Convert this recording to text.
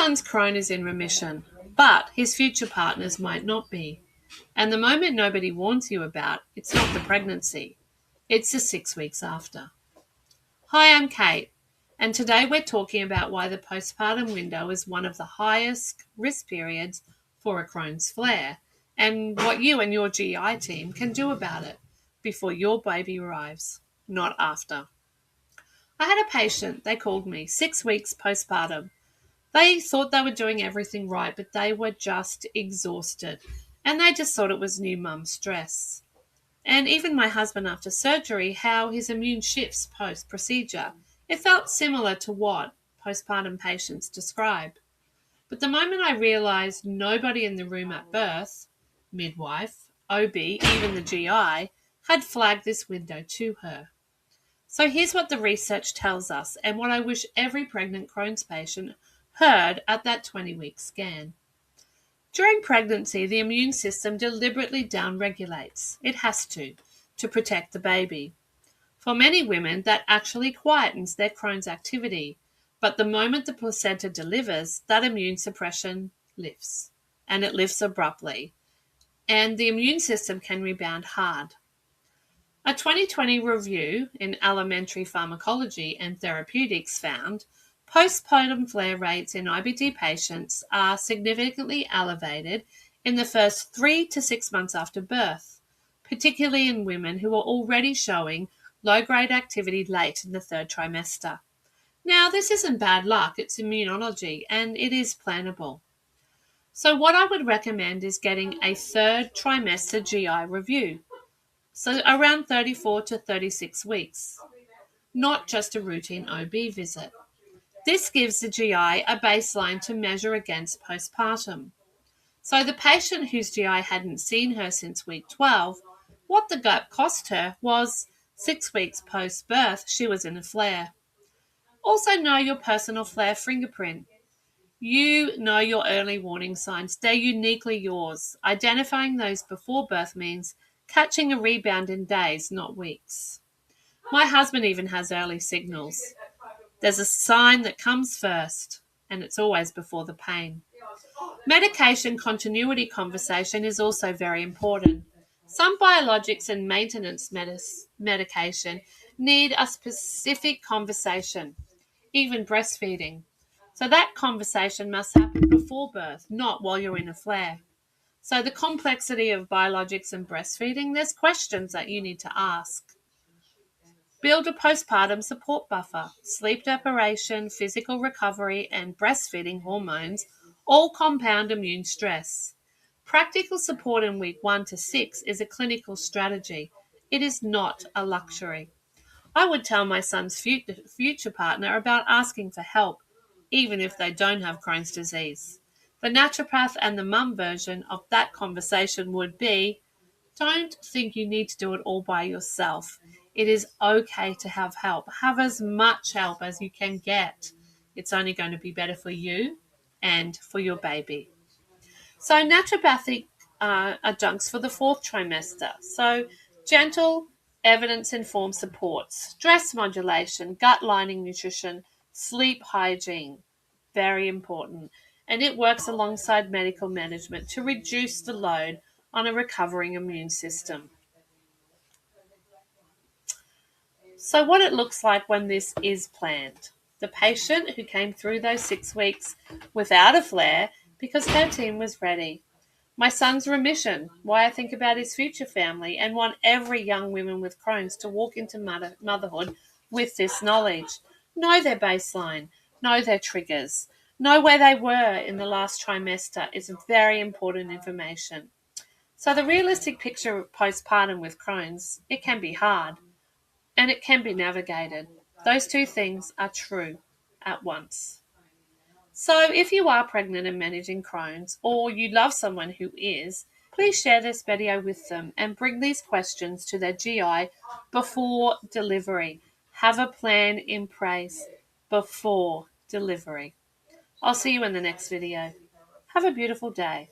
son's Crohn is in remission, but his future partners might not be. And the moment nobody warns you about, it's not the pregnancy. It's the 6 weeks after. Hi, I'm Kate, and today we're talking about why the postpartum window is one of the highest risk periods for a Crohn's flare, and what you and your GI team can do about it before your baby arrives, not after. I had a patient, they called me, 6 weeks postpartum. They thought they were doing everything right, but they were just exhausted, and they just thought it was new mum stress. And even my husband after surgery, how his immune shifts post-procedure. It felt similar to what postpartum patients describe. But the moment I realised nobody in the room at birth, midwife, OB, even the GI, had flagged this window to her. So here's what the research tells us and what I wish every pregnant Crohn's patient heard at that 20-week scan. During pregnancy, the immune system deliberately downregulates. It has to protect the baby. For many women, that actually quietens their Crohn's activity. But the moment the placenta delivers, that immune suppression lifts. And it lifts abruptly. And the immune system can rebound hard. A 2020 review in Alimentary Pharmacology and Therapeutics found postpartum flare rates in IBD patients are significantly elevated in the first 3 to 6 months after birth, particularly in women who are already showing low-grade activity late in the third trimester. Now, this isn't bad luck, it's immunology, and it is plannable. So what I would recommend is getting a third trimester GI review, so around 34 to 36 weeks, not just a routine OB visit. This gives the GI a baseline to measure against postpartum. So the patient whose GI hadn't seen her since week 12, what the gut cost her was 6 weeks post-birth, she was in a flare. Also know your personal flare fingerprint. You know your early warning signs. They're uniquely yours. Identifying those before birth means catching a rebound in days, not weeks. My husband even has early signals. There's a sign that comes first, and it's always before the pain. Medication continuity conversation is also very important. Some biologics and maintenance medication need a specific conversation, even breastfeeding. So that conversation must happen before birth, not while you're in a flare. So the complexity of biologics and breastfeeding, there's questions that you need to ask. Build a postpartum support buffer. Sleep deprivation, physical recovery, and breastfeeding hormones all compound immune stress. Practical support in week 1 to 6 is a clinical strategy. It is not a luxury. I would tell my son's future partner about asking for help, even if they don't have Crohn's disease. The naturopath and the mum version of that conversation would be, don't think you need to do it all by yourself. It is okay to have help. Have as much help as you can get. It's only going to be better for you and for your baby. So naturopathic adjuncts for the 4th trimester. So gentle, evidence-informed supports, stress modulation, gut lining nutrition, sleep hygiene, very important. And it works alongside medical management to reduce the load on a recovering immune system. So what it looks like when this is planned. The patient who came through those 6 weeks without a flare because her team was ready. My son's remission, why I think about his future family and want every young woman with Crohn's to walk into motherhood with this knowledge. Know their baseline, know their triggers, know where they were in the last trimester is very important information. So the realistic picture of postpartum with Crohn's, it can be hard and it can be navigated. Those two things are true at once. So if you are pregnant and managing Crohn's, or you love someone who is, please share this video with them and bring these questions to their GI before delivery. Have a plan in place before delivery. I'll see you in the next video. Have a beautiful day.